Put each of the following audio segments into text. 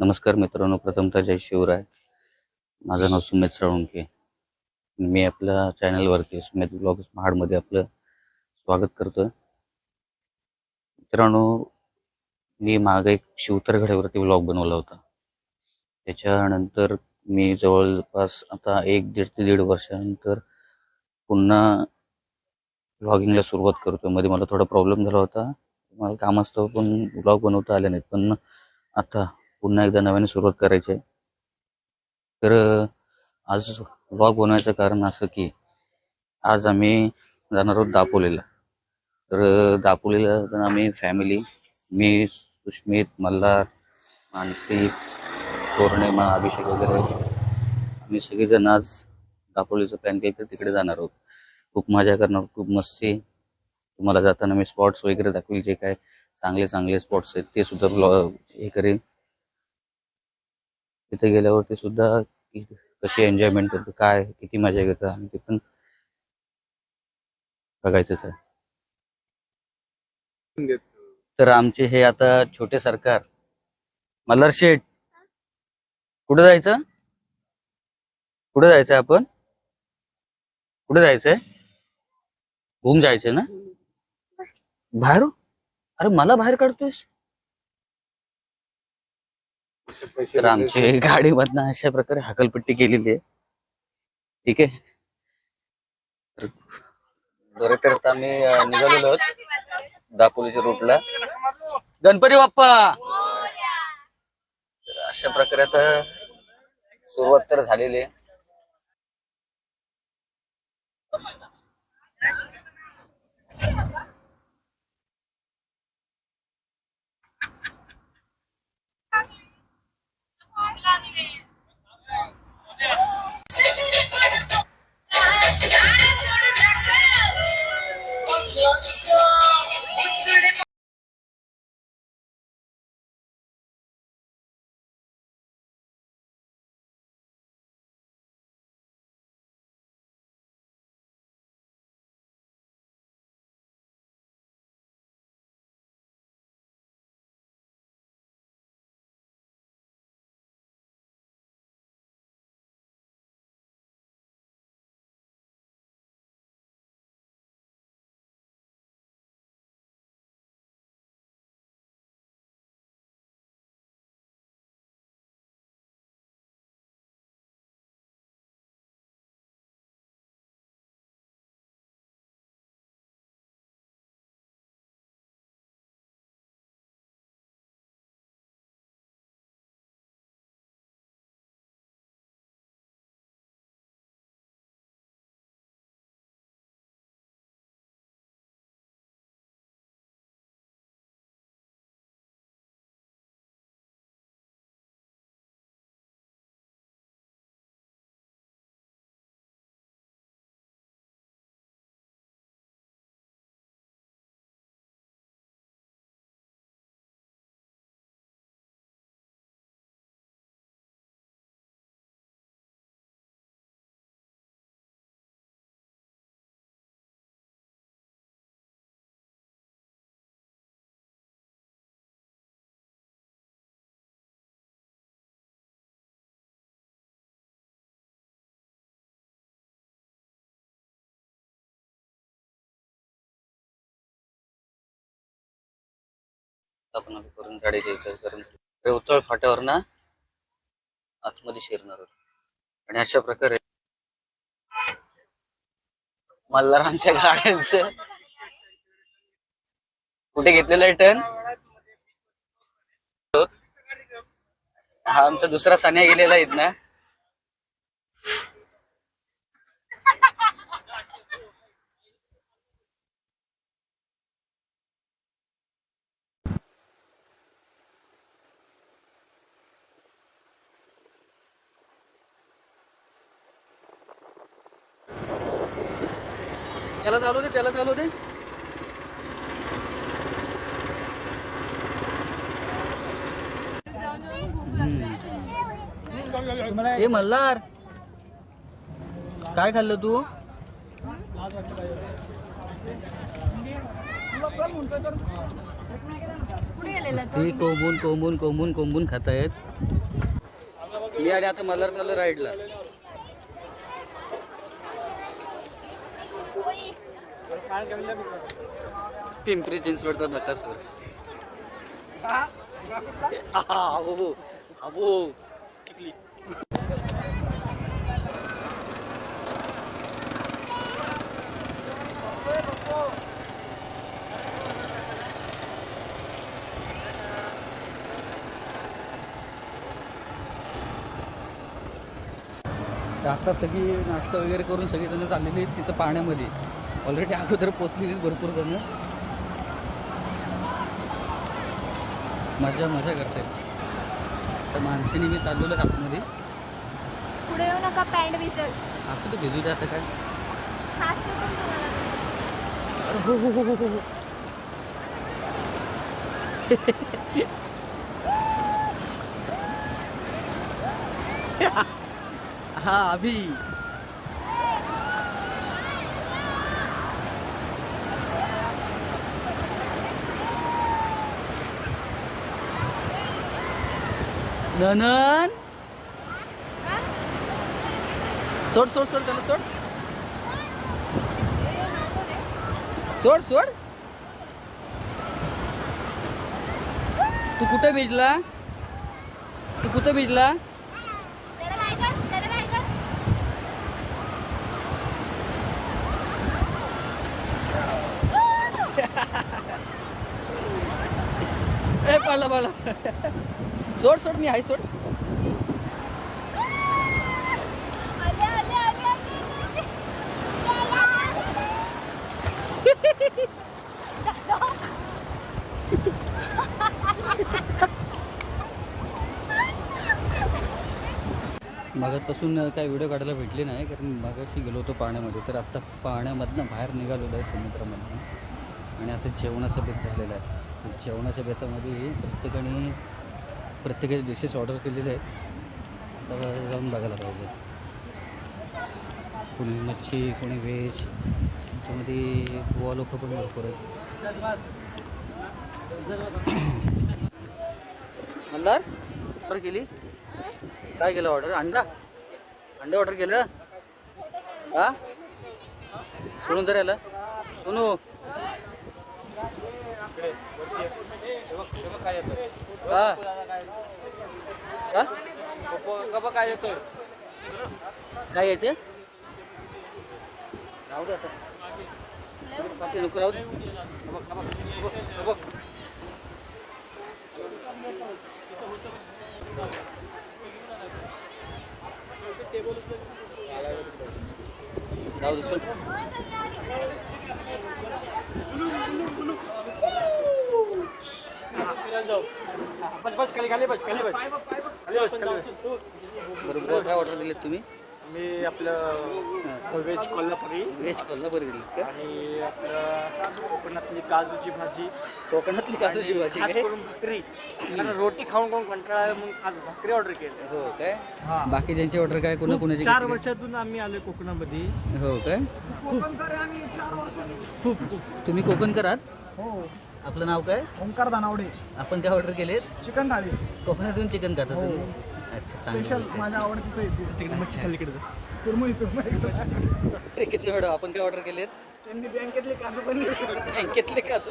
नमस्कार मित्रांनो, प्रथमतः जय शिवराय. माझं नाव सुमित साळुंखे. मी आपल्या चॅनलवरती सुमित ब्लॉग्स महाडमध्ये आपलं स्वागत करतोय. मित्रांनो, मी मागे एक शिवतरगडावरती ब्लॉग बनवला होता. त्याच्यानंतर मी जवळपास आता 1 ते दीड वर्षानंतर पुन्हा ब्लॉगिंगला सुरुवात करतोय. मध्ये मला थोडा प्रॉब्लेम झाला होता, मला कामास्तव पण ब्लॉग बनवता आले नाहीत, पण आता पुन्हा एकदा नव्याने सुरुवात करायची आहे. तर आज व्लॉग बनवायचं कारण असं की आज आम्ही जाणार आहोत दापोलीला. तर दापोलीला जाताना आम्ही फॅमिली, मी, सुष्मित, मल्हार, मानसी, पौर्णिमा, अभिषेक वगैरे आम्ही सगळेजण आज दापोलीचं प्लॅन केलं तर तिकडे जाणार आहोत. खूप मजा करणार, खूप मस्ती. तुम्हाला जाताना मी स्पॉट्स वगैरे दाखवेल, जे काय चांगले चांगले स्पॉट्स आहेत ते सुद्धा ब्लॉग हे करेन. तिथे गेल्यावरती सुद्धा कशी एन्जॉयमेंट करतो, काय किती मजा घेतो आणि ते पण बघायचंच आहे. तर आमचे हे आता छोटे सरकार मल्हार शेठ, कुठे जायचं? कुठे जायचंय आपण? कुठे जायचंय? घुम जायचंय ना बाहेर? अरे मला बाहेर काढतोयस? तर आमची गाडीमधनं अशा प्रकारे हकलपट्टी केलेली आहे. ठीक आहे. बरं, तर आता आम्ही निघालेलो आहोत दापोलीच्या रूटला. गणपती बाप्पा. तर अशा प्रकारे आता सुरुवात तर झालेली आहे. आपण करून साडेचे करून रेवतळ फाट्यावर ना आतमध्ये शिरणार आहोत. आणि अशा प्रकारे मल्हार आमच्या गाड्यांचं कुठे घेतलेलं आहे टर्न. हा आमचा दुसरा सान्या गेलेला आहेत ना. त्याला चालू दे, त्याला चालू दे. हे मल्हार, काय खाल्लं तू? कुठे गेलेला ते कोंबून कोंबून कोंबून कोंबून खात आहेत. मी आणि आता मल्हार चाललो राईडला. पिंपरी चिंचवडचा बकासूर. अबो अबो आता सगळी नाश्ता वगैरे करून सगळी जण चाललेली आहेत तिथं पाण्यामध्ये. ऑलरेडी अगोदर पोचलेली भरपूर जण मजा करते. तर माणसाने मी चाललेलो आतमध्ये. पुढे येऊ नका, पॅन्ट भिजल. असं तर भिजू द्या आता काय. हो हो हो हो. हा अभी ननन सोड सोड सोड त्याला सोड सोड सोड. तू कुठे भिजला? तू कुठे भिजला? ए पाला पाला. सोड सोड मी आहे सोड. मागापासून काय व्हिडिओ काढायला भेटले नाही कारण मागाशी गेलो होतो पाण्यामध्ये. तर आत्ता पाण्यामधनं बाहेर निघालेलो आहे समुद्रामधनं. आणि आता जेवणाचा बेत झालेला आहे. जेवणाच्या बेतामध्ये प्रत्येकाने डिशेस ऑर्डर केलेले आहेत. आता जाऊन बघायला पाहिजे. कोणी मच्छी कोणी व्हेज. त्याच्यामध्ये गोवा लोक पण भरपूर आहेत. मल्हार ऑर्डर केली? काय केलं ऑर्डर? अंडा ऑर्डर केलं? हा सोडून तर याला सोनू. काय येतोय? काय यायचं? राहू दे आता. नको राहू दे. राहू दे सोड. बस खाली खाली बस खाली बस खाली बस खाली बस. बरोबर. काय ऑर्डर दिलेत तुम्ही? मी आपलं व्हेज कोल्हापुरी दिली का? आणि आपलं कोकणातली काजूची भाजी. कोकणातली काजूची भाजी खास काय? करून भाकरी. कारण रोटी खाऊन कंटाळा आहे म्हणून आज भाकरी ऑर्डर केली. हो काय? बाकी ज्यांची ऑर्डर काय कोणाची? 4 वर्षातून आम्ही आलोय कोकणामध्ये. हो काय? कोकणकर आणि 4 वर्ष. खूप. तुम्ही कोकणकर आहात? हो. आपलं नाव काय? ओंकार दानावडे. आपण काय ऑर्डर केलेत? चिकन थाळी. कोकणातून चिकन खाता तुम्ही? अच्छा स्पेशल चांगलं. माझ्या आवडतीचं आहे. तिकडे मच्छी खाली कडे सुरमई किती मॅडम आपण काय ऑर्डर केलेत? त्यांनी बँकेतले काजू पनीर. बँकेतले काजू.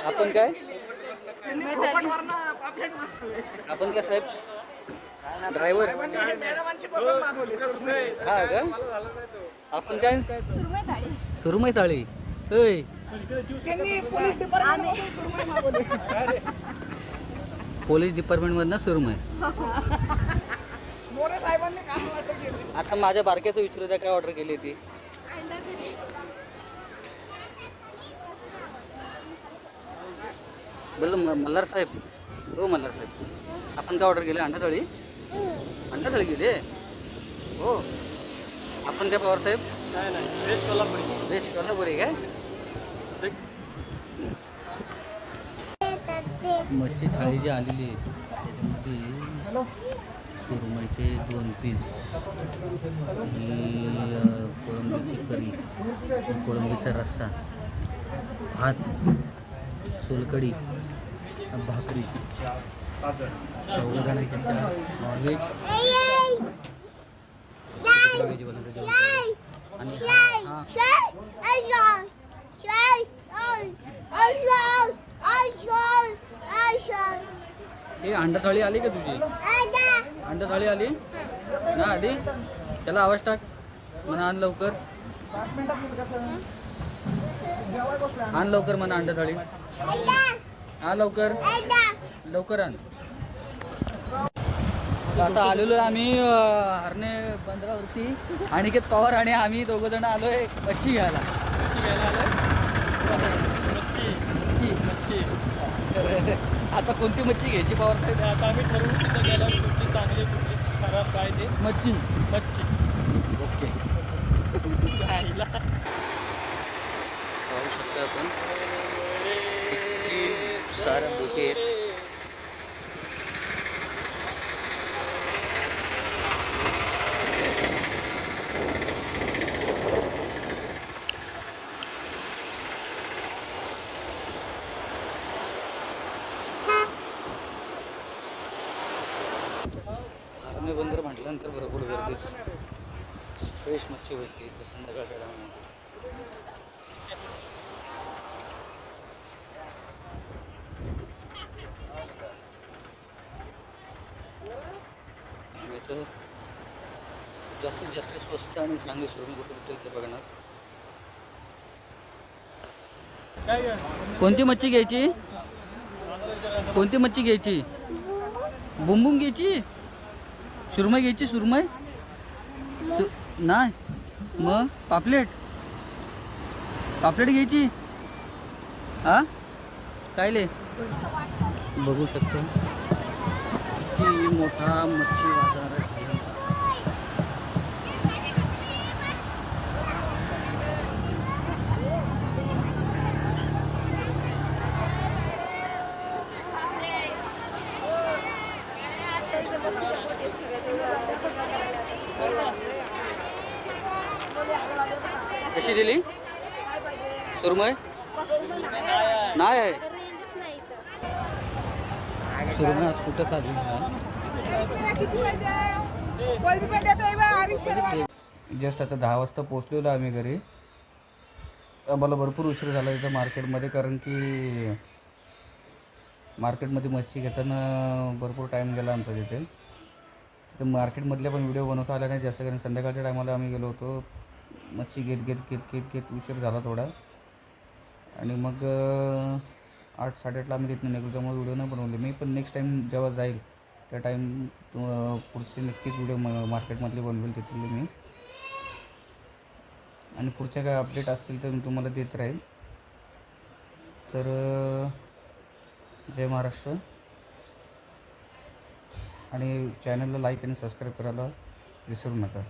आपण काय? आपण काय साहेब? ड्रायव्हर. मॅडमांची पसंत मागवली. हा का? आपण काय? सुरमई थाळी. सुरमई थाळी. होय. त्यांनी पोलीस डिपार्टमेंटमधून सुरमई मागवली. पोलीस डिपार्टमेंट मधनं सुरमई. मोरे साहेबांनी काय ऑर्डर केली? आता माझ्या बारक्याचं विचारू द्या काय ऑर्डर केली ती. बोल मल्हार साहेब. हो मल्हार साहेब आपण काय ऑर्डर केलं? अंडा थाळी केली? हो. आपण काय पवार साहेब? व्हेज कोल्हापुरी काय? मच्छी थाळी जी आलेली आहे त्याच्यामध्ये सुरमईचे 2 पीस, ही कोळंबीची करी, कोळंबीचा रस्सा, भात, सोलकडी भाकरी चौघजणांच्या नॉनव्हेज व्हेजवाल्यांचं जेवण आणि हे अंडा थाळी आली का तुझी? अंडा थाळी आली ना आधी? त्याला आवाज टाक म्हणा आण लवकर, आण लवकर म्हणा अंडा थाळी, आण लवकर लवकर आण. आता आलेलो आम्ही हरणे बंदरावरती. अनिकेत पवार आणि आम्ही दोघं जण आलोय मच्छी घ्यायला. आता कोणती मच्छी घ्यायची पवार साहेब? आता आम्ही ठरवू तिथं गेल्यावर कुठली चांगली कुठली खराब काय ते मच्छी मच्छी. ओके. खायला पाहू शकता आपण किती साऱ्या बोटी आहेत. हरणे बंदर म्हटल्यानंतर भरपूर गर्दीच. फ्रेश मच्छी भेटते इथं संध्याकाळच्या टायमाला. इथं जास्तीत जास्त स्वस्त आणि चांगली सुरमई कुठे भेटते ते बघणार. कोणती मच्छी घ्यायची? कोणती मच्छी घ्यायची? बुंबुंग घ्यायची? सुरमई घ्यायची? सुरमई नाही मग पापलेट पापलेट घ्यायची. हा काय ले बघू शकतो किती मोठा मच्छी बाजार आहे. कशी दिली सुरमई? नाही आहे सुरमई आज कुठं चालू जस्ट आता 10 वाजता पोहोचलेलो आम्ही घरी. आम्हाला भरपूर उशीर झाला इथं मार्केटमध्ये, कारण की मार्केटमध्ये मच्छी घेताना भरपूर टाईम गेला आमचा तिथे. तिथं मार्केटमधल्या पण व्हिडिओ बनवता आला नाही जास्त, कारण संध्याकाळच्या टायमाला आम्ही गेलो होतो. मच्छी घेत उशीर झाला थोडा आणि मग 8-8:30ला आम्ही तिथून निघलो. त्यामुळे व्हिडिओ नाही बनवले मी. पण नेक्स्ट टाईम जेव्हा जाईल त्या टाईम पुढचे नक्कीच व्हिडिओ मार्केटमधले बनवेल तिथले मी. आणि पुढच्या काय अपडेट असतील तर मी तुम्हाला देत राहील. तर जय महाराष्ट्र. आणि चॅनलला लाईक आणि सबस्क्राईब करायला विसरू नका.